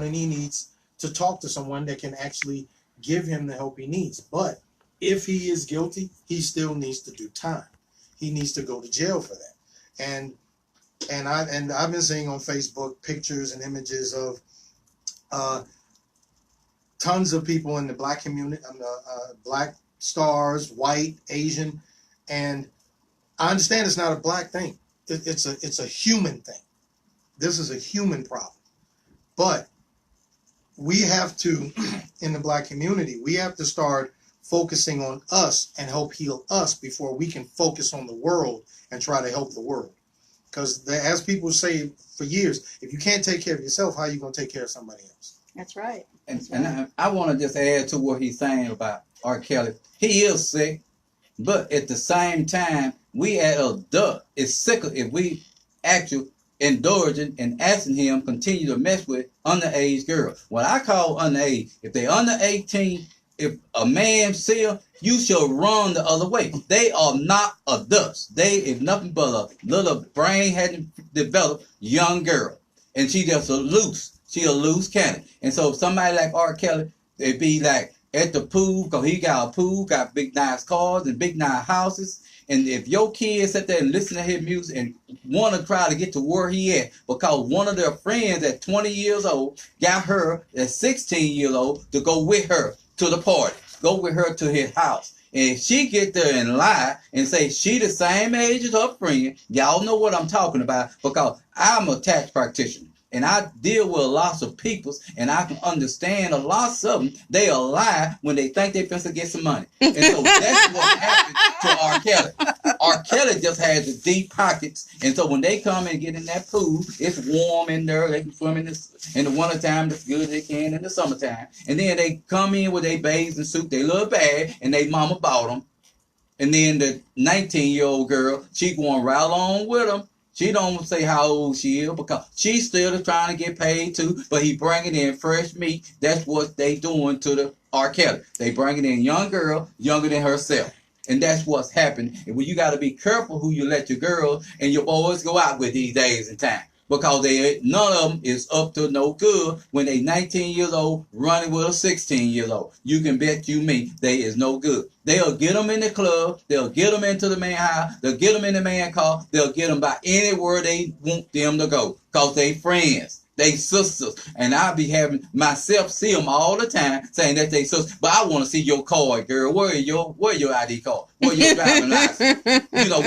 and he needs to talk to someone that can actually give him the help he needs. But if he is guilty, he still needs to do time. He needs to go to jail for that. And I've been seeing on Facebook pictures and images of tons of people in the black community, black stars, white, Asian, and I understand it's not a black thing. It's a human thing. This is a human problem. But we have to, in the black community, we have to start focusing on us and help heal us before we can focus on the world and try to help the world. Because as people say for years, if you can't take care of yourself, how are you going to take care of somebody else? That's right. And I want to just add to what he's saying about R. Kelly. He is sick, but at the same time, we as adults is sicker if we actually indulging and asking him continue to mess with underage girls. What I call underage, if they under 18, if a man see her, you shall run the other way. They are not adults. They is nothing but a little brain hadn't developed young girl. And she just a loose cannon. And so somebody like R. Kelly, they be like at the pool, because he got a pool, got big nice cars and big nice houses. And if your kids sit there and listen to his music and want to try to get to where he at, because one of their friends at 20 years old got her at 16 years old to go with her to the party, go with her to his house. And if she get there and lie and say she the same age as her friend, y'all know what I'm talking about, because I'm a tax practitioner. And I deal with lots of people, and I can understand a lot of them. They a lie when they think they're supposed to get some money. And so that's what happened to R. Kelly. R. Kelly just has the deep pockets. And so when they come and get in that pool, it's warm in there. They can swim in the wintertime as good as they can in the summertime. And then they come in with their bathing suit, they little bag, and they mama bought them. And then the 19-year-old girl, she going right along with them. She don't say how old she is because she's still trying to get paid too, but he bringing in fresh meat. That's what they doing to the R. Kelly. They bringing in young girl, younger than herself. And that's what's happening. And when you got to be careful who you let your girls and your boys go out with these days and time. Because none of them is up to no good when they 19 years old running with a 16 years old. You can bet you me they is no good. They'll get them in the club. They'll get them into the man house. They'll get them in the man car. They'll get them by anywhere they want them to go. Because they friends. They sisters. And I'll be having myself see them all the time saying that they sisters. But I want to see your card, girl. Where your ID card? Where your driving license? You know,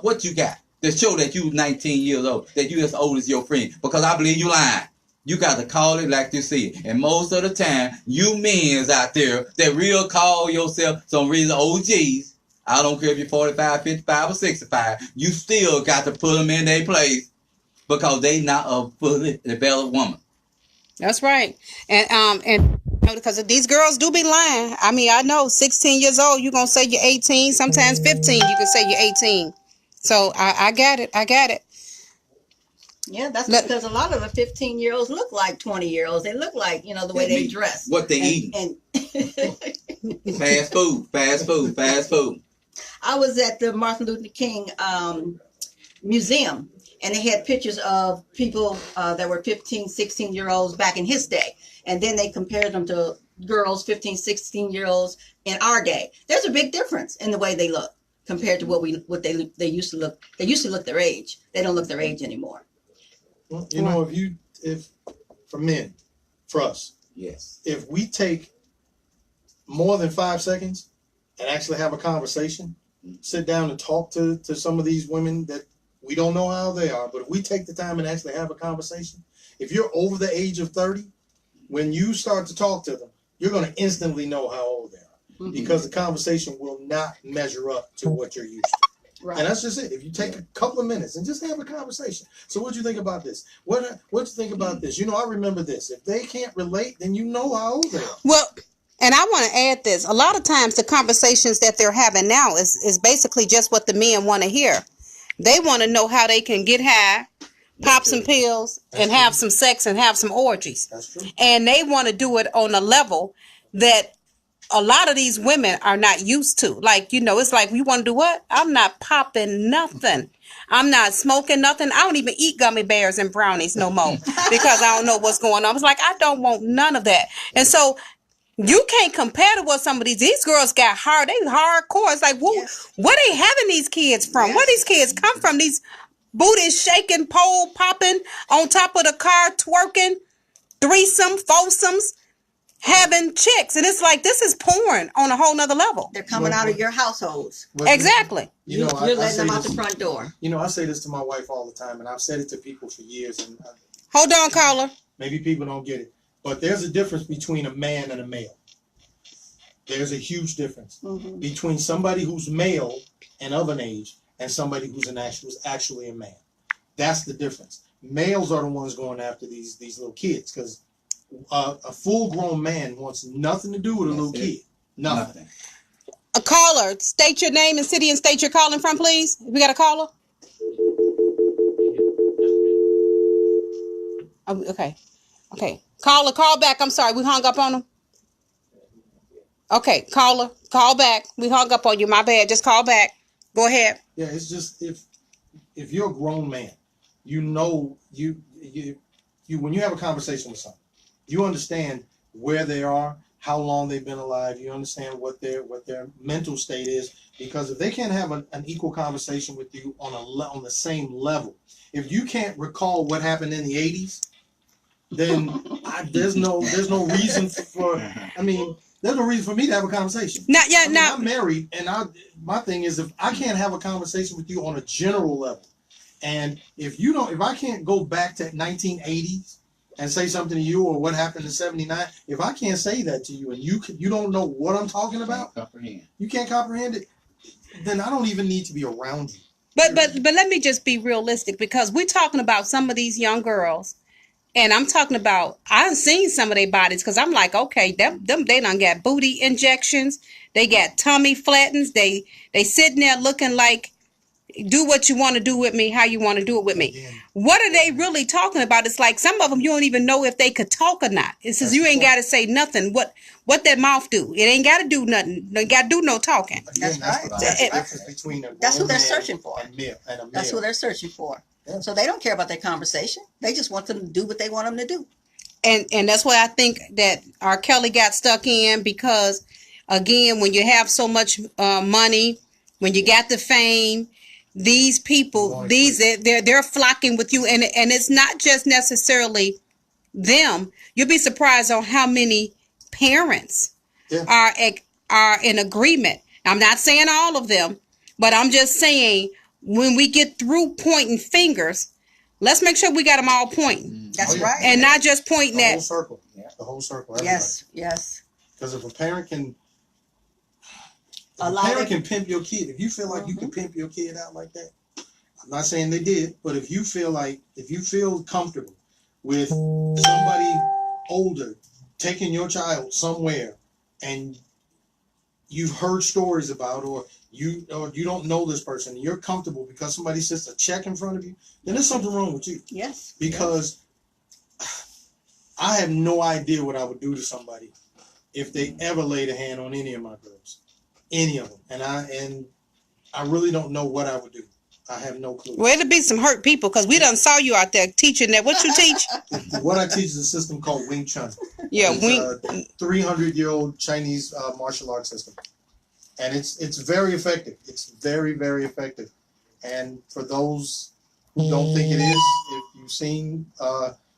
what you got? To show that you 19 years old, that you as old as your friend. Because I believe you lying. You got to call it like you see it. And most of the time, you men's out there that real call yourself some reason OGs. I don't care if you're 45, 55, or 65. You still got to put them in their place because they not a fully developed woman. That's right. And because these girls do be lying. I mean, I know 16 years old, you're going to say you're 18. Sometimes 15, you can say you're 18. So I got it. Yeah, that's because a lot of the 15-year-olds look like 20-year-olds. They look like, the way they dress. What they eat. Fast food. I was at the Martin Luther King museum, and they had pictures of people that were 15, 16-year-olds back in his day. And then they compared them to girls, 15, 16-year-olds in our day. There's a big difference in the way they look compared to what they used to look. They used to look their age. They don't look their age anymore. Well, if for men, for us, yes, if we take more than 5 seconds and actually have a conversation, sit down and talk to some of these women that we don't know how they are, but if we take the time and actually have a conversation, if you're over the age of 30, when you start to talk to them, you're going to instantly know how old they are. Because the conversation will not measure up to what you're used to. Right. And that's just it. If you take a couple of minutes and just have a conversation. So what do you think about this? What do you think about this? I remember this. If they can't relate, then you know how old they are. Well, and I want to add this. A lot of times the conversations that they're having now is basically just what the men want to hear. They want to know how they can get high, pop some pills, and have some sex and have some orgies. That's true. And they want to do it on a level that a lot of these women are not used to. Like, you know, it's like, you want to do what? I'm not popping nothing. I'm not smoking nothing. I don't even eat gummy bears and brownies no more because I don't know what's going on. It's like, I don't want none of that. And so you can't compare to what some of these girls got hard. They hardcore. It's like, where they having these kids from? Where these kids come from? These booties shaking, pole popping on top of the car, twerking, threesome, foursomes, having chicks. And it's like, this is porn on a whole nother level. They're coming out of your households. Exactly. You know, You're I letting say them out this, the front door. you know, I say this to my wife all the time, and I've said it to people for years, and Hold on, caller. maybe people don't get it. But there's a difference between a man and a male. There's a huge difference between somebody who's male and of an age and somebody who's actually a man. That's the difference. Males are the ones going after these little kids, because a full-grown man wants nothing to do with a little kid. Nothing. A caller, state your name and city and state you're calling from, please. We got a caller? Oh, okay. Okay. Caller, call back. I'm sorry. We hung up on him. Okay. Caller, call back. We hung up on you. My bad. Just call back. Go ahead. Yeah, it's just if you're a grown man, you know you when you have a conversation with someone, you understand where they are, how long they've been alive. You understand what their mental state is, because if they can't have an equal conversation with you on the same level, if you can't recall what happened in the 80s, then there's no reason for. I mean, there's no reason for me to have a conversation. I'm married, and my thing is, if I can't have a conversation with you on a general level, and if I can't go back to 1980s and say something to you, or what happened in '79, if I can't say that to you, and you don't know what I'm talking about, you can't comprehend it, then I don't even need to be around you. But let me just be realistic, because we're talking about some of these young girls, and I'm talking about, I've seen some of their bodies, because I'm like, okay, them they done got booty injections, they got tummy flattens, they sitting there looking like, do what you want to do with me, how you want to do it with me. What are they really talking about? It's like some of them you don't even know if they could talk or not. It says you ain't got to say nothing. What that mouth do? It ain't got to do nothing. They got to do no talking. Again, That's who they're searching for. And a male. That's who they're searching for. Yeah. So they don't care about their conversation. They just want them to do what they want them to do. And that's why I think that R. Kelly got stuck in, because, again, when you have so much money, when you got the fame, these people, they're flocking with you, and it's not just necessarily them. You'll be surprised on how many parents are in agreement. I'm not saying all of them, but I'm just saying, when we get through pointing fingers, let's make sure we got them all pointing. That's right, and not just pointing at the whole circle. The whole circle. Everybody. Yes. Because if a parent can. A parent can pimp your kid. If you feel like you can pimp your kid out like that, I'm not saying they did, but if you feel comfortable with somebody older taking your child somewhere, and you've heard stories about, or you don't know this person, and you're comfortable because somebody sits a check in front of you, then there's something wrong with you. Yes. Because I have no idea what I would do to somebody if they ever laid a hand on any of my girls. Any of them, and I really don't know what I would do. I have no clue. Well, it'll be some hurt people, because we done saw you out there teaching that. What you teach? What I teach is a system called Wing Chun. Yeah, it's a 300-year-old Chinese martial arts system, and it's very effective. It's very, very effective. And for those who don't think it is, if you've seen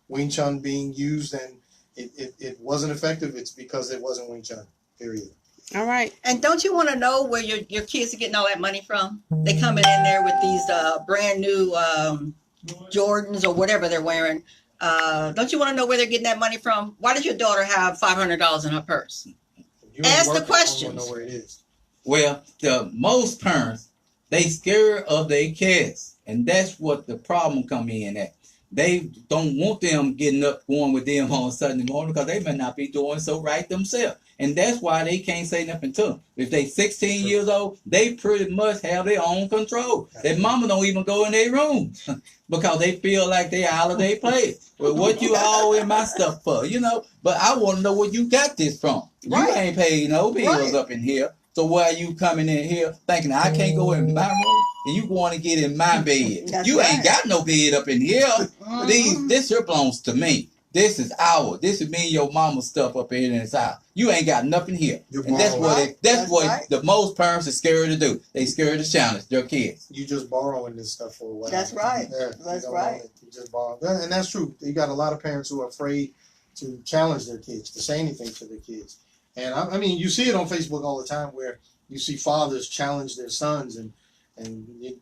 Wing Chun being used and it wasn't effective, it's because it wasn't Wing Chun. Period. All right. And don't you want to know where your kids are getting all that money from? They coming in there with these brand new Jordans or whatever they're wearing. Don't you want to know where they're getting that money from? Why does your daughter have $500 in her purse? Ask the questions. Know where it is. Well, the most parents, they scared of their kids, and that's what the problem come in at. they don't want them getting up going with them on Sunday morning because they may not be doing so right themselves. And that's why they can't say nothing to them. If they 16 years old, they pretty much have their own control. Their mama don't even go in their room because they feel like they out of their place. Well, what you all in my stuff for, you know? But I want to know where you got this from. Right. You ain't paid no bills up in here. So why are you coming in here thinking I can't go in my room and you want to get in my bed? That's you right. ain't got no bed up in here. This here belongs to me. This is ours. This is me and your mama's stuff up in this house. You ain't got nothing here. And that's what That's what right. the most parents are scared to do. They scared to challenge their kids. You just borrowing this stuff for a while. That's right. Yeah, That's you don't right. own it. You just borrow. And that's true. You got a lot of parents who are afraid to challenge their kids, to say anything to their kids. And I mean, you see it on Facebook all the time where you see fathers challenge their sons, and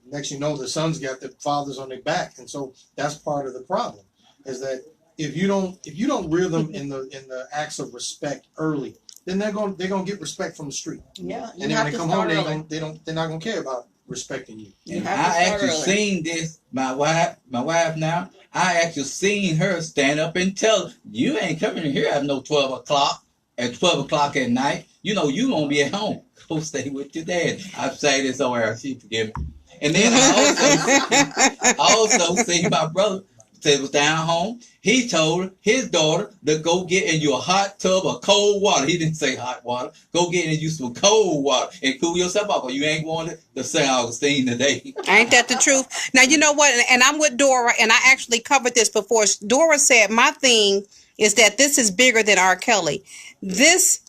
next you know the sons got the fathers on their back, and so that's part of the problem. Is that if you don't rear them in the acts of respect early, then they're gonna get respect from the street. Yeah. And then when they come home, they're not gonna care about respecting you. And have to I start actually early. seen this. My wife now. I actually seen her stand up and tell you ain't coming in here at no 12 o'clock at 12 o'clock at night. You know you gonna be at home. Go stay with your dad. I've said this somewhere. She forgive me. And then I also see my brother was down home. He told his daughter to go get in you a hot tub of cold water. He didn't say hot water. Go get in you some cold water and cool yourself off. Or you ain't going to St. Augustine today. Ain't that the truth? Now, you know what? And I'm with Dora, and I actually covered this before. Dora said, my thing is that this is bigger than R. Kelly. This,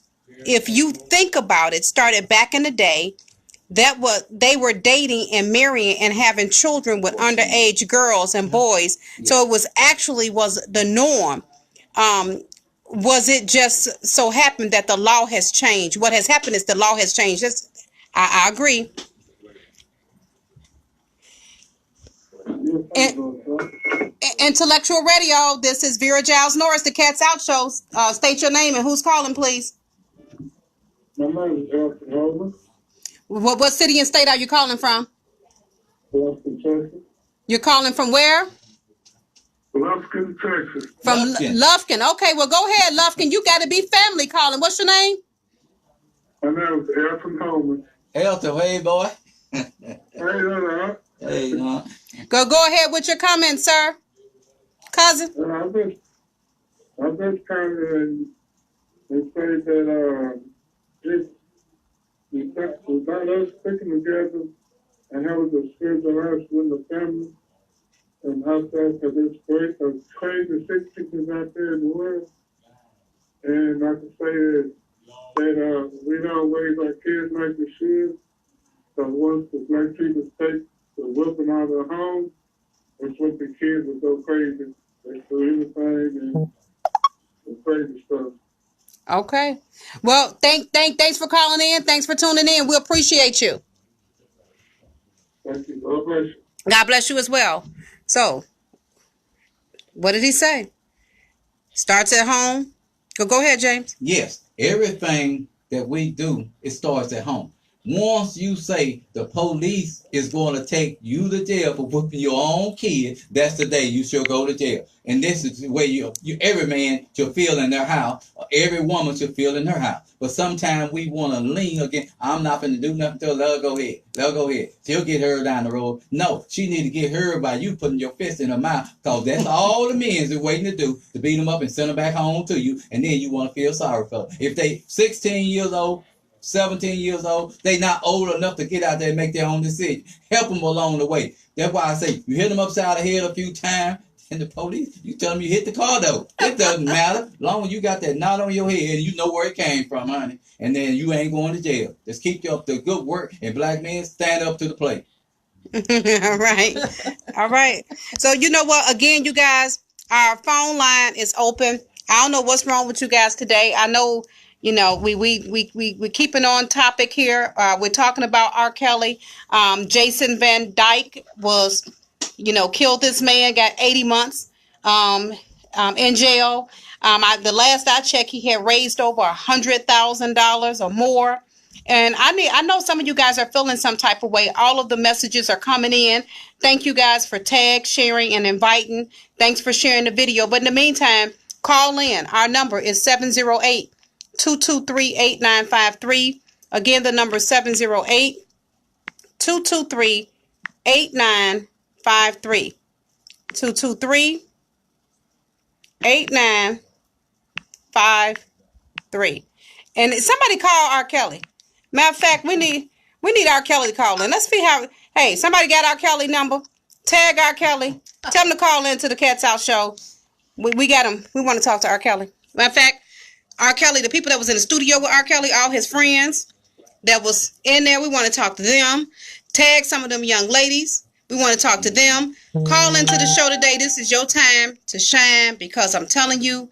if you think about it, started back in the day. That was they were dating and marrying and having children with underage girls and boys. So it was the norm. Was it just so happened that the law has changed? What has happened is the law has changed. I agree. Intellectual Radio. This is Vgilesnorris, the Cats Out Show. State your name and who's calling, please. My name is Elton Holman, What city and state are you calling from? Lufkin, Texas. You're calling from where? Lufkin, Texas. From Lufkin. Lufkin. Okay, well, go ahead, Lufkin. You got to be family calling. What's your name? My name is Elton Holman. Elton, hey boy. Hey, hello. Hey, Go ahead with your comments, sir. Cousin. I've been kind of and say that without us sticking together and having the spiritual lives with the family and ourselves, because there's crazy sick people out there in the world. And I can say that we don't raise our kids like we should. So once the black people take the whipping out of the home, that's what the kids will go crazy. They do anything and crazy stuff. Okay. Well, thanks for calling in. Thanks for tuning in. We appreciate you. Thank you. God bless you. God bless you as well. So, what did he say? Starts at home. Go ahead, James. yes, everything that we do, it starts at home. Once you say the police is going to take you to jail for whooping your own kid, that's the day you should go to jail. And this is the way you every man should feel in their house, or every woman should feel in her house. But sometimes we want to lean again. I'm not going to do nothing to her. Let her go ahead. Let her go ahead. She'll get her down the road. No, she need to get her by you putting your fist in her mouth, because that's all the men are waiting to do, to beat them up and send them back home to you. And then you want to feel sorry for them. If they 16 years old, 17 years old, they not old enough to get out there and make their own decision. Help them along the way. That's why I say you hit them upside the head a few times, and the police, you tell them you hit the car though. It doesn't matter. As long as you got that knot on your head and you know where it came from, honey. And then you ain't going to jail. Just keep up the good work, and black men stand up to the plate. All right. All right. So you know what? Again, you guys, our phone line is open. I don't know what's wrong with you guys today. I know, you know, we keeping on topic here. We're talking about R. Kelly. Jason Van Dyke was, you know, killed this man, got 80 months in jail. The last I checked, he had raised over $100,000 or more And I know some of you guys are feeling some type of way. All of the messages are coming in. Thank you guys for tag, sharing, and inviting. Thanks for sharing the video. But in the meantime, call in. Our number is 708-223-8953. Again, the number is 708-223-8953. 223-8953. And somebody call R. Kelly. Matter of fact, we need R. Kelly to call in. Let's see how. Hey, somebody got R. Kelly number? Tag R. Kelly. Tell him to call in to the Cats Out show. We got him. We want to talk to R. Kelly. Matter of fact, R. Kelly, the people that was in the studio with R. Kelly, all his friends that was in there, we want to talk to them. Tag some of them young ladies. We want to talk to them. Call into the show today. This is your time to shine, because I'm telling you,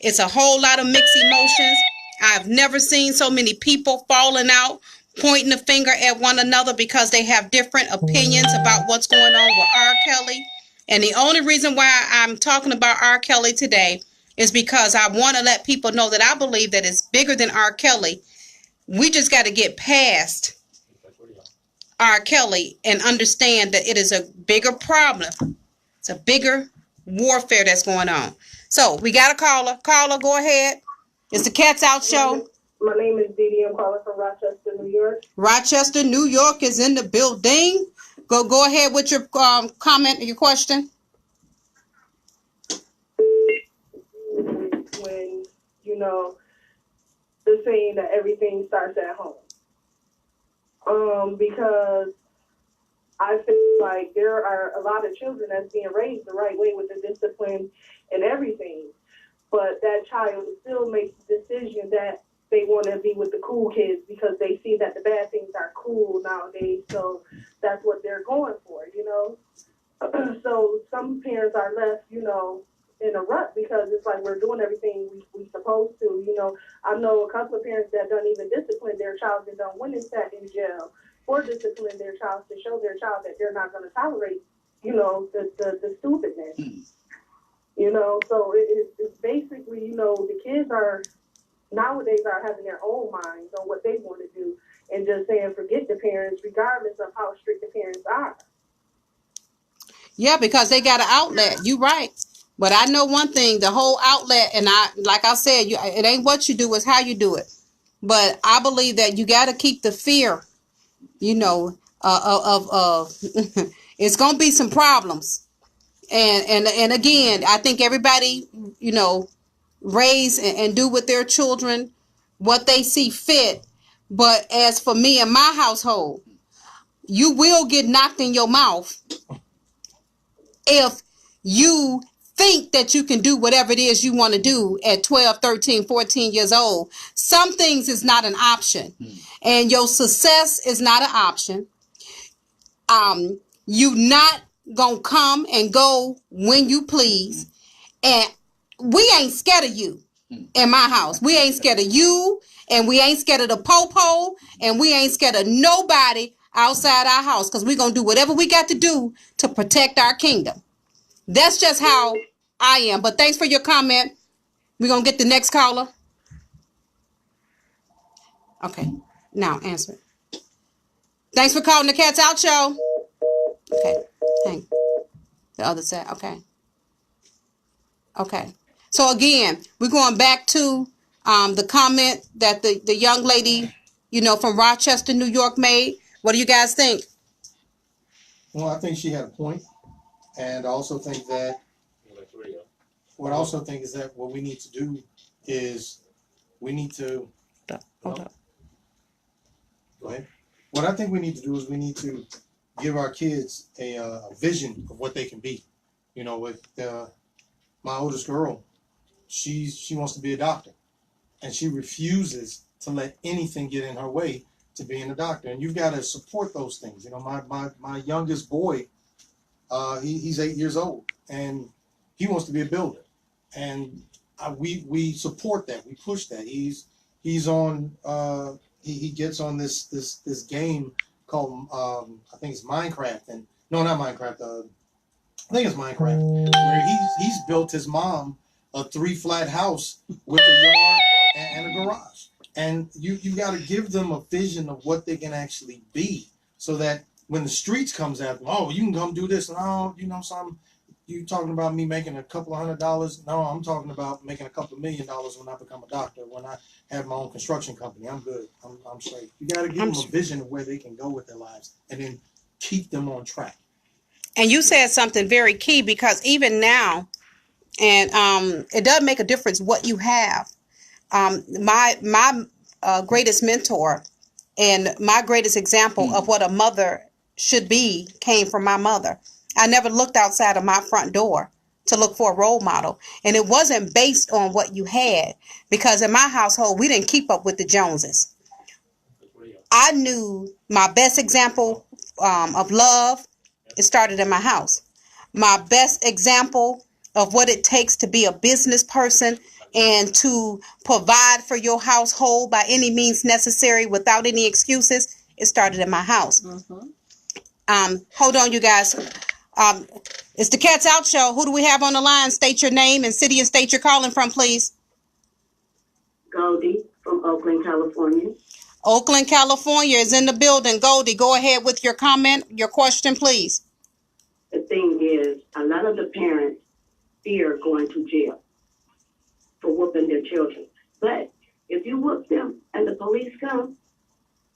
it's a whole lot of mixed emotions. I've never seen so many people falling out, pointing the finger at one another because they have different opinions about what's going on with R. Kelly. And the only reason why I'm talking about R. Kelly today is because I want to let people know that I believe that it's bigger than R. Kelly. We just got to get past R. Kelly and understand that it is a bigger problem. It's a bigger warfare that's going on. So we got a caller. Caller, go ahead. It's the Cats Out show. My name is Dee Dee. I'm calling from Rochester, New York. Rochester, New York is in the building. Go ahead with your comment or your question. When, they're saying that everything starts at home. Because I feel like there are a lot of children that's being raised the right way with the discipline and everything. But that child still makes the decision that they want to be with the cool kids because they see that the bad things are cool nowadays. So that's what they're going for, So some parents are left, in a rut because it's like we're doing everything we supposed to. I know a couple of parents that don't even discipline their child and don't went and sat in jail or discipline their child to show their child that they're not going to tolerate, the stupidness. So it's basically, the kids nowadays are having their own minds on what they want to do and just saying forget the parents regardless of how strict the parents are. Yeah, because they got an outlet. You right. But I know one thing, the whole outlet, and like I said, it ain't what you do, it's how you do it. But I believe that you got to keep the fear, of it's going to be some problems. And again, I think everybody, raise and do with their children what they see fit. But as for me and my household, you will get knocked in your mouth if you think that you can do whatever it is you want to do at 12, 13, 14 years old. Some things is not an option. And your success is not an option. You not gonna come and go when you please. And we ain't scared of you in my house. We ain't scared of you, and we ain't scared of the po-po, and we ain't scared of nobody outside our house, because we're gonna do whatever we got to do to protect our kingdom. That's just how I am. But thanks for your comment. We're going to get the next caller. Okay. Now answer it. Thanks for calling the Cats Out show. Okay. Thanks. The other side. Okay. Okay. So again, we're going back to the comment that the young lady, from Rochester, New York made. What do you guys think? Well, I think she had a point. And I also think that what we need to do is we need to Hold up. Go ahead. What I think we need to do is we need to give our kids a vision of what they can be. With my oldest girl, she wants to be a doctor, and she refuses to let anything get in her way to being a doctor. And you've got to support those things. My youngest boy, he's 8 years old, and he wants to be a builder, and we support that. We push that. He's on. He gets on this game called I think it's Minecraft, and no, not Minecraft. I think it's Minecraft, where he's built his mom a 3-flat house with a yard and a garage, And you got to give them a vision of what they can actually be, so that when the streets comes at them, oh, you can come do this. No, you know something. You talking about me making a couple of $100s? No, I'm talking about making a couple of $1 million when I become a doctor. When I have my own construction company, I'm good. I'm straight. You got to give them a vision of where they can go with their lives, and then keep them on track. And you said something very key, because even now, and it does make a difference what you have. My greatest mentor and my greatest example of what a mother should be came from my mother. I never looked outside of my front door to look for a role model. And it wasn't based on what you had, because in my household, we didn't keep up with the Joneses. I knew my best example of love, it started in my house. My best example of what it takes to be a business person and to provide for your household by any means necessary without any excuses, it started in my house. Hold on, you guys. It's the Cats Out Show. Who do we have on the line? State your name and city and state you're calling from, please. Goldie from Oakland, California. Oakland, California is in the building. Goldie, go ahead with your comment, your question, please. The thing is, a lot of the parents fear going to jail for whooping their children. But if you whoop them and the police come,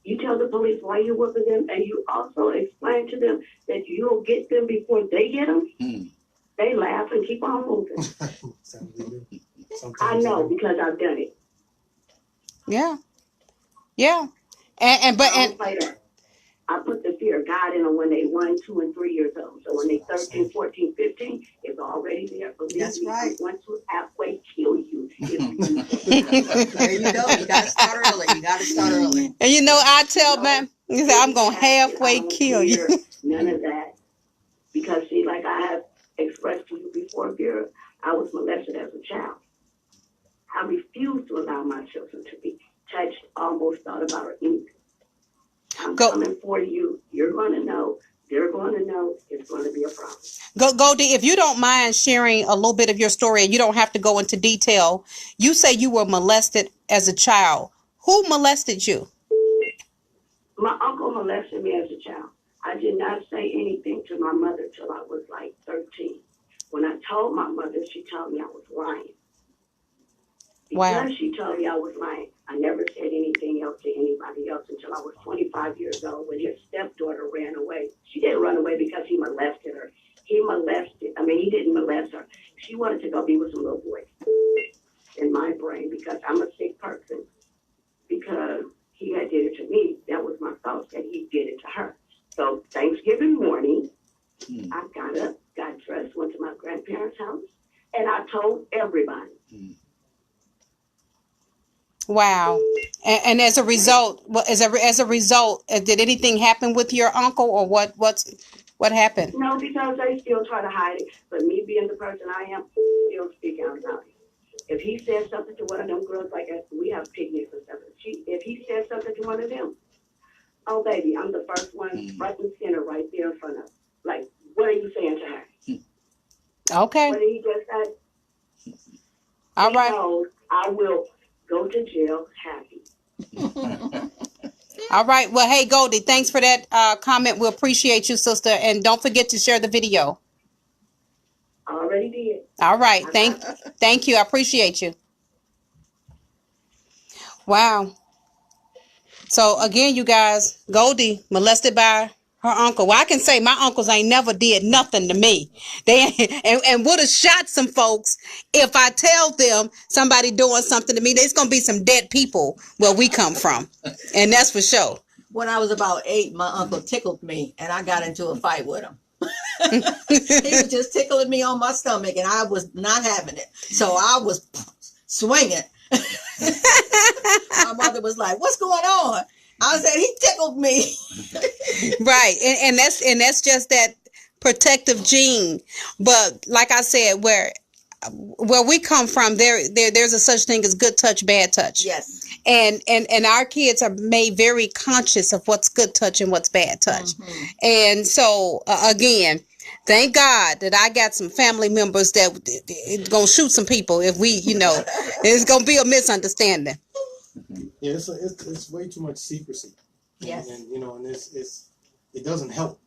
you tell the police why you're whooping them, and you also explain to them that you'll get them before they get them. They laugh and keep on moving. I know, because I've done it. Yeah. I put the fear of God in them when they 1, 2, and 3 years old. So when they 13, 14, 15, it's already there. Believe That's me, right. I'm going to halfway kill you. If you There you go. You got to start early. And you know, I tell them, I'm going to halfway kill you. None of that. Because, see, like I have expressed to you before, Vera, I was molested as a child. I refuse to allow my children to be touched, almost thought about, or anything. I'm coming for you. You're going to know. They're going to know. It's going to be a problem. Goldie, if you don't mind sharing a little bit of your story, and you don't have to go into detail, you say you were molested as a child. Who molested you? My uncle molested me as a child. I did not say anything to my mother till I was like 13. When I told my mother, she told me I was lying. Because she told me I was lying, I never said anything else to anybody else until I was 25 years old when his stepdaughter ran away. She didn't run away because he molested her. He didn't molest her. She wanted to go be with some little boys in my brain because I'm a sick person. Because he had did it to me, that was my thought that he did it to her. So Thanksgiving morning, I got up, got dressed, went to my grandparents' house, and I told everybody. Wow. And as a result, did anything happen with your uncle, or what happened? No, because they still try to hide it. But me being the person I am, still speak out loud. If he says something to one of them girls, like we have picnics and stuff, if he says something to one of them, oh baby, I'm the first one right in center, right there in front of. Like, what are you saying to her? Okay. What did he just say? All right. Knows I will go to jail happy. All right. Well, hey, Goldie, thanks for that comment. We appreciate you, sister. And don't forget to share the video. I already did. All right. Thank you. I appreciate you. Wow. So, again, you guys, Goldie molested by her uncle. Well, I can say my uncles ain't never did nothing to me. They and would have shot some folks if I tell them somebody doing something to me. There's going to be some dead people where we come from. And that's for sure. When I was about 8, my uncle tickled me, and I got into a fight with him. He was just tickling me on my stomach, and I was not having it. So I was swinging. My mother was like, "What's going on?" I said, "He tickled me." Right. And that's just that protective gene. But like I said, where we come from, there's a such thing as good touch, bad touch. Yes. And our kids are made very conscious of what's good touch and what's bad touch. And so again, thank God that I got some family members that gonna shoot some people if we, it's gonna be a misunderstanding. Yeah, it's way too much secrecy. Yes. And you know, and it doesn't help.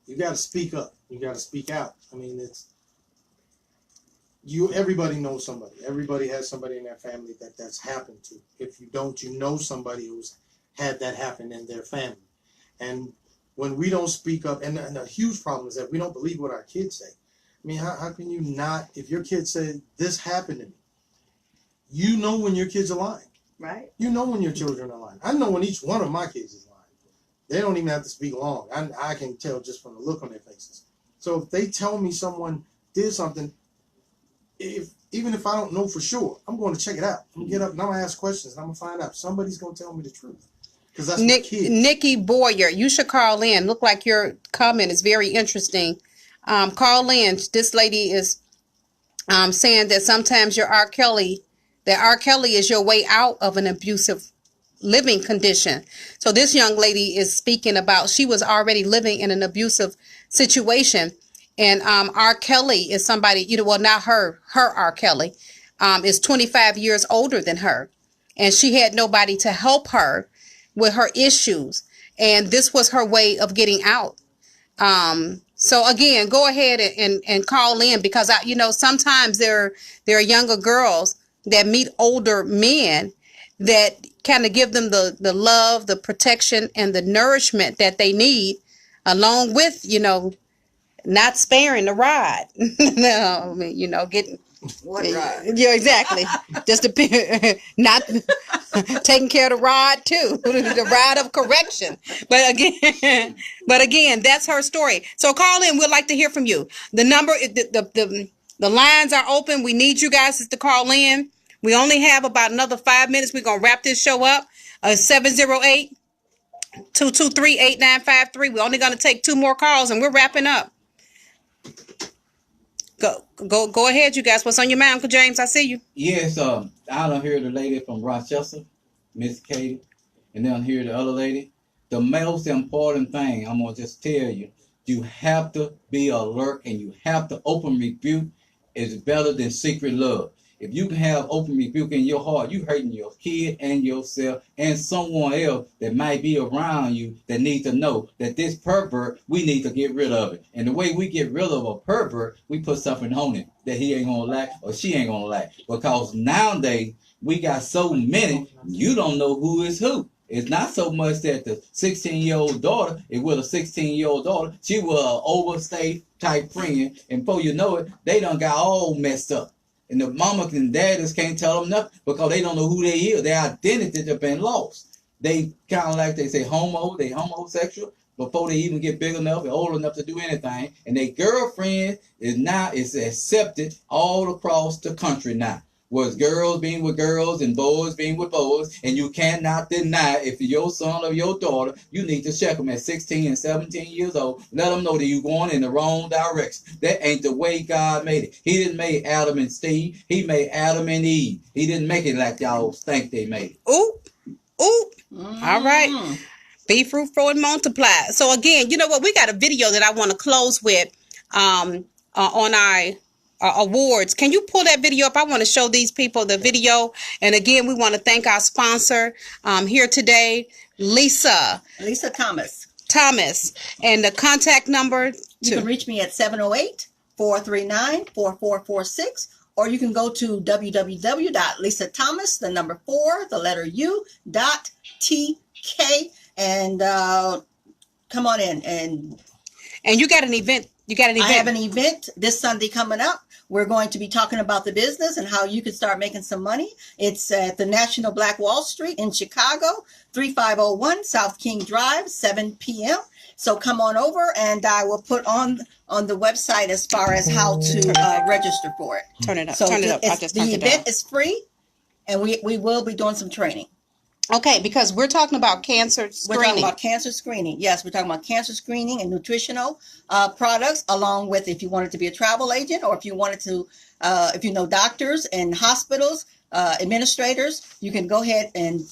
You got to speak up. You got to speak out. I mean, everybody knows somebody. Everybody has somebody in their family that's happened to. If you don't, you know somebody who's had that happen in their family. And when we don't speak up, and a huge problem is that we don't believe what our kids say. I mean, how can you not, if your kid said, this happened to me, you know when your kids are lying. Right. You know when your children are lying. I know when each one of my kids is lying. They don't even have to speak long. I can tell just from the look on their faces. So if they tell me someone did something, even if I don't know for sure, I'm going to check it out. I'm going to get up and I'm going to ask questions and I'm going to find out. Somebody's going to tell me the truth. Because that's my kids. Nikki Boyer, you should call in. Look like your comment is very interesting. Call in. This lady is saying that sometimes that R. Kelly is your way out of an abusive living condition. So this young lady is speaking about she was already living in an abusive situation. And R. Kelly is somebody, well, not her R. Kelly is 25 years older than her. And she had nobody to help her with her issues. And this was her way of getting out. So again, go ahead and call in because sometimes there are younger girls that meet older men that kind of give them the love, the protection, and the nourishment that they need, along with, not sparing the rod. No, I mean, getting What rod? Yeah, exactly. Just not taking care of the rod too, the rod of correction. But again, that's her story. So call in. We'd like to hear from you. The number, the lines are open. We need you guys to call in. We only have about another 5 minutes. We're gonna wrap this show up. 708-223-8953. We're only gonna take 2 more calls, and we're wrapping up. Go ahead, you guys. What's on your mind, Uncle James? I see you. Yes, I don't hear the lady from Rochester, Miss Katie, and then hear the other lady. The most important thing I'm gonna just tell you, you have to be alert and you have to open rebuke is better than secret love. If you can have open rebuke in your heart, you hurting your kid and yourself and someone else that might be around you that needs to know that this pervert, we need to get rid of it. And the way we get rid of a pervert, we put something on him that he ain't gonna like or she ain't gonna like. Because nowadays, we got so many, you don't know who is who. It's not so much that the 16-year-old daughter is with a 16-year-old daughter. She was an overstay type friend. And before you know it, they done got all messed up. And the mamas and daddies can't tell them nothing because they don't know who they is. Their identity have been lost. They kind of like they say they homosexual before they even get big enough and old enough to do anything. And their girlfriend is accepted all across the country now. Was girls being with girls and boys being with boys, and you cannot deny if your son or your daughter, you need to check them at 16 and 17 years old. Let them know that you're going in the wrong direction. That ain't the way God made it. He didn't make Adam and Steve. He made Adam and Eve. He didn't make it like y'all think they made it. Ooh. All right. Be fruitful and multiply. So again, you know what? We got a video that I want to close with on our awards. Can you pull that video up? I want to show these people the video. And again, we want to thank our sponsor here today, Lisa Thomas. And the contact number. You can reach me at 708-439-4446, or you can go to www.lisathomas4u.tk and come on in. And you got an event. I have an event this Sunday coming up. We're going to be talking about the business and how you can start making some money. It's at the National Black Wall Street in Chicago, 3501 South King Drive, 7 p.m. So come on over, and I will put on the website as far as how to register for it. Turn it up. So Turn it up. I just turned the it down. event is free, and we will be doing some training. Okay, because we're talking about cancer screening. We're talking about cancer screening. Yes, we're talking about cancer screening and nutritional products, along with if you wanted to be a travel agent or if you wanted to, if you know doctors and hospitals, administrators, you can go ahead and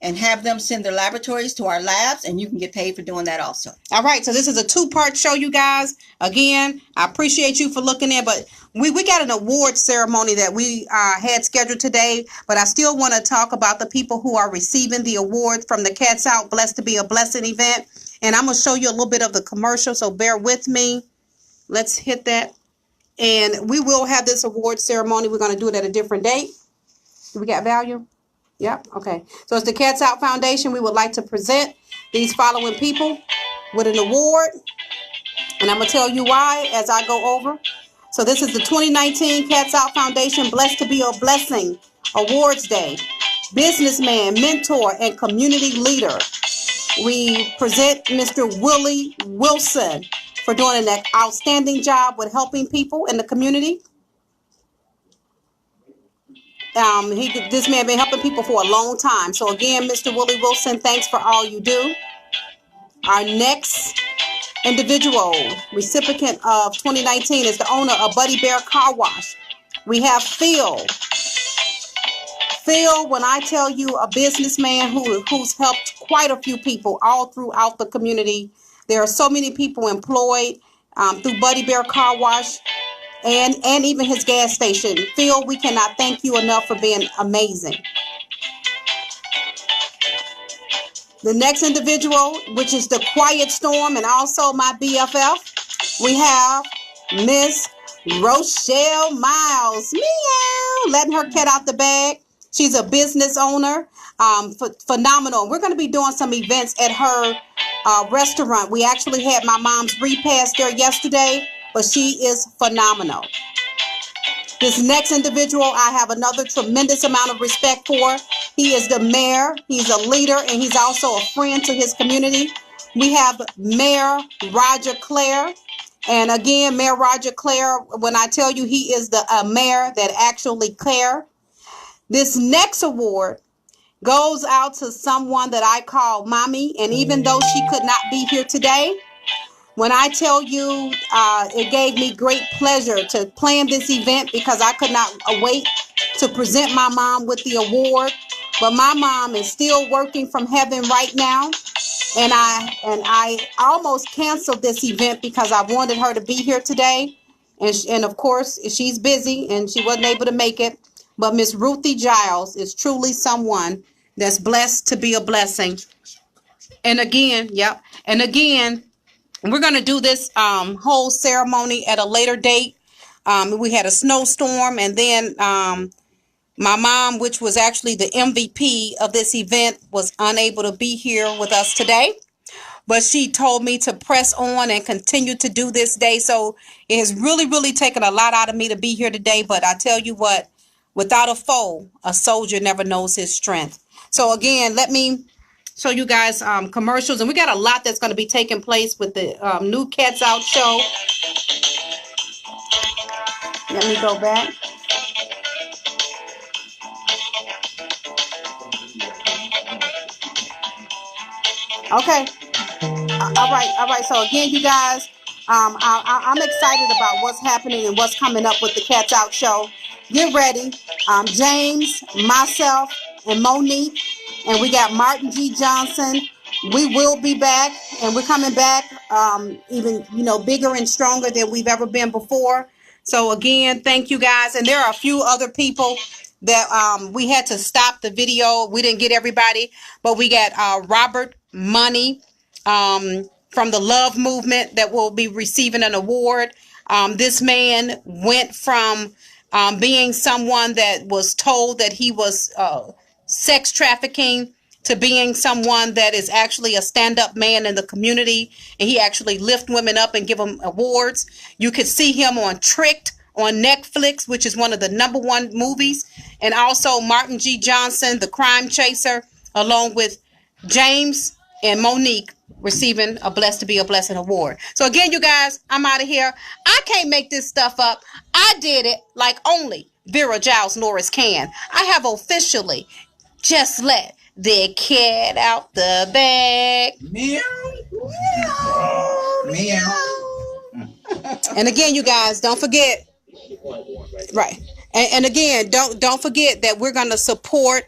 and have them send their laboratories to our labs, and you can get paid for doing that also. All right, so this is a 2-part show, you guys. Again, I appreciate you for looking in, but we got an award ceremony that we had scheduled today, but I still want to talk about the people who are receiving the award from the Cats Out Blessed to Be a Blessing event, and I'm going to show you a little bit of the commercial, so bear with me. Let's hit that, and we will have this award ceremony. We're going to do it at a different date. Do we got value? Yep. Okay. So it's the Cats Out Foundation. We would like to present these following people with an award. And I'm going to tell you why as I go over. So this is the 2019 Cats Out Foundation Blessed to Be a Blessing Awards Day. Businessman, mentor, and community leader. We present Mr. Willie Wilson for doing an outstanding job with helping people in the community. This man been helping people for a long time. So again, Mr. Willie Wilson, thanks for all you do. Our next individual recipient of 2019 is the owner of Buddy Bear Car Wash. We have Phil. Phil, when I tell you, a businessman who's helped quite a few people all throughout the community. There are so many people employed through Buddy Bear Car Wash. And even his gas station. Phil, we cannot thank you enough for being amazing. The next individual, which is the Quiet Storm and also my BFF, we have Miss Rochelle Miles. Meow, letting her cat out the bag. She's a business owner. Phenomenal. We're going to be doing some events at her restaurant. We actually had my mom's repast there yesterday. But she is phenomenal. This next individual, I have another tremendous amount of respect for. He is the mayor. He's a leader, and he's also a friend to his community. We have Mayor Roger Clare. And again, Mayor Roger Clare, when I tell you he is the mayor that actually care. This next award goes out to someone that I call Mommy. And even though she could not be here today, when I tell you, it gave me great pleasure to plan this event because I could not wait to present my mom with the award. But my mom is still working from heaven right now. And I almost canceled this event because I wanted her to be here today. And of course, she's busy and she wasn't able to make it. But Miss Ruthie Giles is truly someone that's blessed to be a blessing. And again, yep. And again, we're going to do this whole ceremony at a later date. We had a snowstorm, and then my mom, which was actually the MVP of this event, was unable to be here with us today. But she told me to press on and continue to do this day. So it has really, really taken a lot out of me to be here today. But I tell you what, without a foe, a soldier never knows his strength. So again, let me show you guys commercials, and we got a lot that's going to be taking place with the new Cats Out show. Let me go back. Okay. All right. So again, you guys, I'm excited about what's happening and what's coming up with the Cats Out show. Get ready. James, myself, and Monique. And we got Martin G. Johnson. We will be back, and we're coming back even, bigger and stronger than we've ever been before. So again, thank you guys. And there are a few other people that we had to stop the video. We didn't get everybody, but we got Robert Money from the Love Movement that will be receiving an award. This man went from being someone that was told that he was sex trafficking to being someone that is actually a stand-up man in the community, and he actually lift women up and give them awards. You could see him on Tricked on Netflix, which is one of the #1 movies, and also Martin G. Johnson, the crime chaser, along with James and Monique receiving a Blessed to Be a Blessing award. So again, you guys, I'm out of here. I can't make this stuff up. I did it like only Vgilesnorris can. I have officially just let the cat out the bag. Meow. Meow. And again, you guys, don't forget. Right. And again, don't forget that we're going to support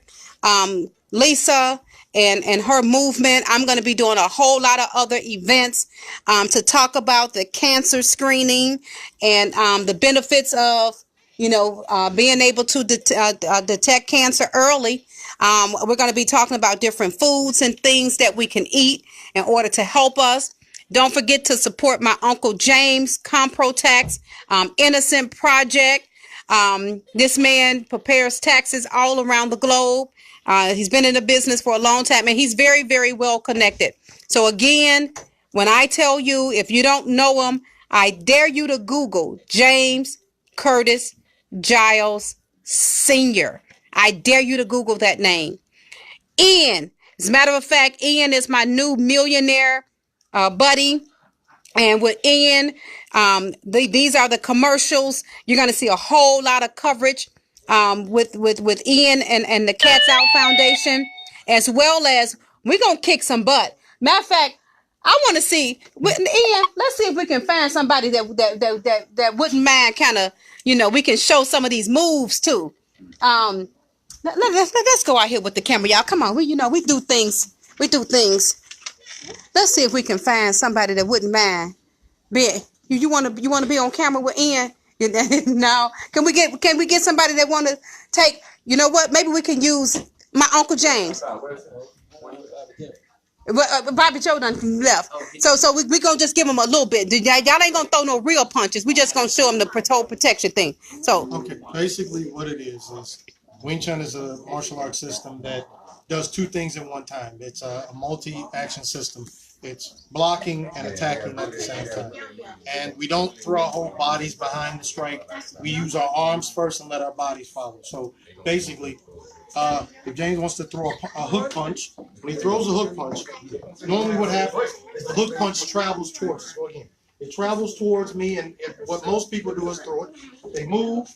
Lisa and her movement. I'm going to be doing a whole lot of other events to talk about the cancer screening and the benefits of, being able to detect cancer early. We're going to be talking about different foods and things that we can eat in order to help us. Don't forget to support my Uncle James Compro Tax Innocent Project. This man prepares taxes all around the globe. He's been in the business for a long time, and he's very, very well connected. So again, when I tell you, if you don't know him, I dare you to Google James Curtis Giles Sr. I dare you to Google that name. Ian, as a matter of fact, Ian is my new millionaire buddy. And with Ian, these are the commercials. You're going to see a whole lot of coverage with Ian and the Cats Out Foundation, as well as we're going to kick some butt. Matter of fact, I want to see, Ian, let's see if we can find somebody that wouldn't mind kind of, we can show some of these moves too. Let's go out here with the camera, y'all. Come on, we do things. Let's see if we can find somebody that wouldn't mind. You want to be on camera with Ian? No. Can we get somebody that want to take? You know what? Maybe we can use my Uncle James. Bobby Joe done left. So we gonna just give him a little bit. Y'all ain't gonna throw no real punches. We just gonna show him the whole protection thing. So okay, basically what it is Wing Chun is a martial arts system that does two things at one time. It's a multi-action system. It's blocking and attacking at the same time. And we don't throw our whole bodies behind the strike. We use our arms first and let our bodies follow. So basically, if James wants to throw a hook punch, when he throws a hook punch, normally what happens is the hook punch travels towards us. So again, it travels towards me, and what most people do is throw it. They move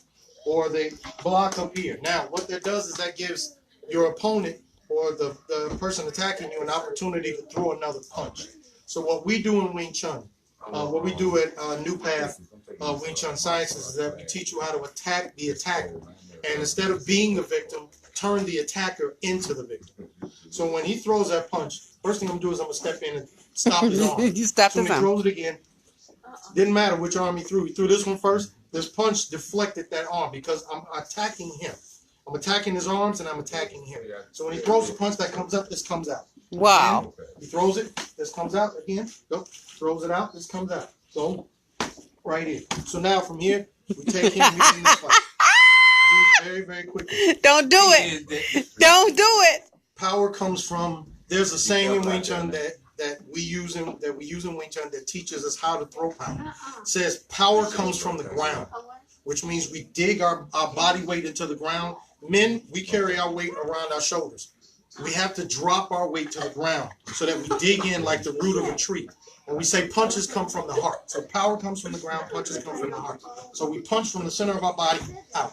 or they block up here. Now, what that does is that gives your opponent or the person attacking you an opportunity to throw another punch. So what we do in Wing Chun, what we do at New Path Wing Chun Sciences is that we teach you how to attack the attacker. And instead of being the victim, turn the attacker into the victim. So when he throws that punch, first thing I'm gonna do is I'm gonna step in and stop his arm. You stopped his arm. He throws it again. Didn't matter which arm he threw. He threw this one first. This punch deflected that arm because I'm attacking him. I'm attacking his arms and I'm attacking him. So when he throws the punch that comes up, this comes out. Wow. Again, he throws it, this comes out again. Go, throws it out, this comes out. So right here. So now from here, we take him in this fight. Do it very, very quickly. Don't do it. Don't do it. Power comes from, there's a saying in Wing Chun that we use in Wing Chun that teaches us how to throw power. It says power comes from the ground, which means we dig our body weight into the ground. Men, we carry our weight around our shoulders. We have to drop our weight to the ground so that we dig in like the root of a tree. And we say punches come from the heart. So power comes from the ground, punches come from the heart. So we punch from the center of our body out.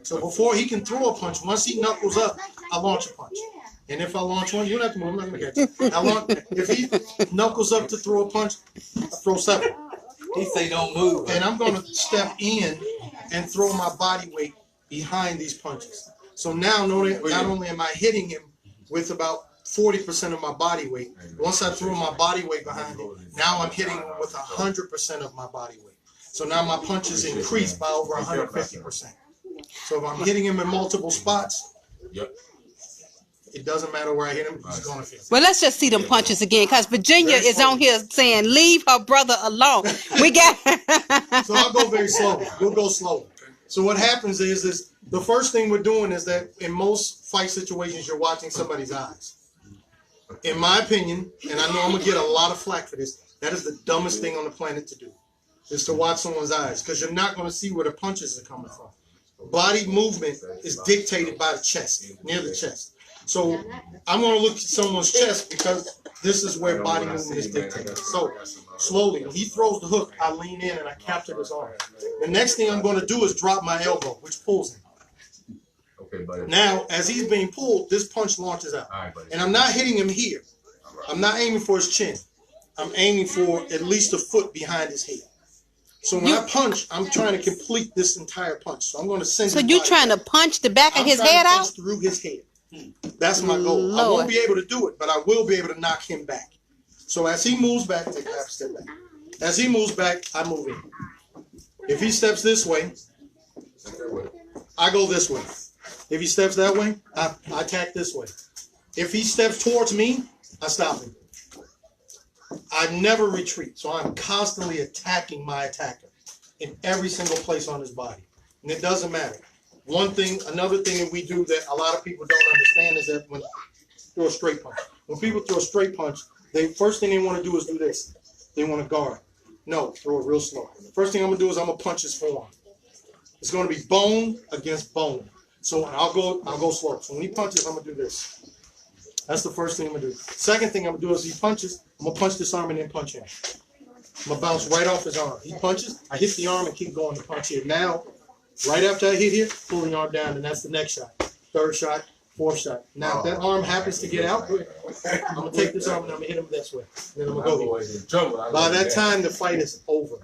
So before he can throw a punch, once he knuckles up, I launch a punch. And if I launch one, you don't have to move, I'm not going to catch you. If he knuckles up to throw a punch, I throw seven. He say don't move. And I'm going to step in and throw my body weight behind these punches. So now not only am I hitting him with about 40% of my body weight, once I throw my body weight behind it, now I'm hitting him with 100% of my body weight. So now my punches increase by over 150%. So if I'm hitting him in multiple spots, it doesn't matter where I hit him, he's going to feel it. Well, let's just see them punches again, because Virginia is on here saying, leave her brother alone. We got... So I'll go very slowly. We'll go slowly. So what happens is the first thing we're doing is that in most fight situations, you're watching somebody's eyes. In my opinion, and I know I'm going to get a lot of flack for this, that is the dumbest thing on the planet to do, is to watch someone's eyes, because you're not going to see where the punches are coming from. Body movement is dictated by the chest, near the chest. So I'm going to look at someone's chest because this is where body movement is dictated. So slowly, when he throws the hook, I lean in and I capture his arm. The next thing I'm going to do is drop my elbow, which pulls him. Now, as he's being pulled, this punch launches out. And I'm not hitting him here. I'm not aiming for his chin. I'm aiming for at least a foot behind his head. So when I punch, I'm trying to complete this entire punch. So I'm going to send. So you're trying to punch the back of his head out? Through his head. That's my goal. I Lord. won't be able to do it, but I will be able to knock him back. So as he moves back, take a half step back. As he moves back, I move in. If he steps this way, I go this way. If he steps that way, I attack this way. If he steps towards me, I stop him. I never retreat, so I'm constantly attacking my attacker in every single place on his body. And it doesn't matter. Another thing that we do that a lot of people don't understand is that when throw a straight punch. When people throw a straight punch, first thing they want to do is do this. They want to guard. No, throw it real slow. The first thing I'm gonna do is I'm gonna punch his forearm. It's gonna be bone against bone. So I'll go slow. So when he punches, I'm gonna do this. That's the first thing I'm gonna do. Second thing I'm gonna do is he punches, I'm gonna punch this arm and then punch him. I'm gonna bounce right off his arm. He punches, I hit the arm and keep going to punch here. Now, right after I hit here, pull the arm down, and that's the next shot. Third shot, fourth shot. Now, if that arm happens to get out, I'm gonna take this arm and I'm gonna hit him this way. Then I'm gonna go here. By that time, the fight is over.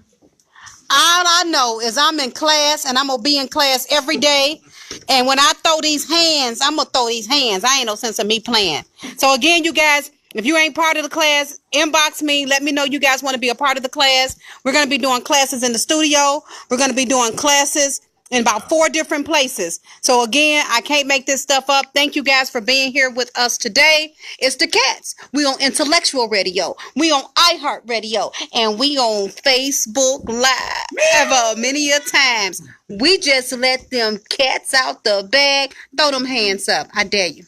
All I know is I'm in class, and I'm going to be in class every day. And when I throw these hands, I'm going to throw these hands. I ain't no sense of me playing. So, again, you guys, if you ain't part of the class, inbox me. Let me know you guys want to be a part of the class. We're going to be doing classes in the studio. We're going to be doing classes in about 4 different places. So, again, I can't make this stuff up. Thank you guys for being here with us today. It's the Cats. We on Intellectual Radio. We on iHeart Radio. And we on Facebook Live many a times. We just let them cats out the bag. Throw them hands up. I dare you.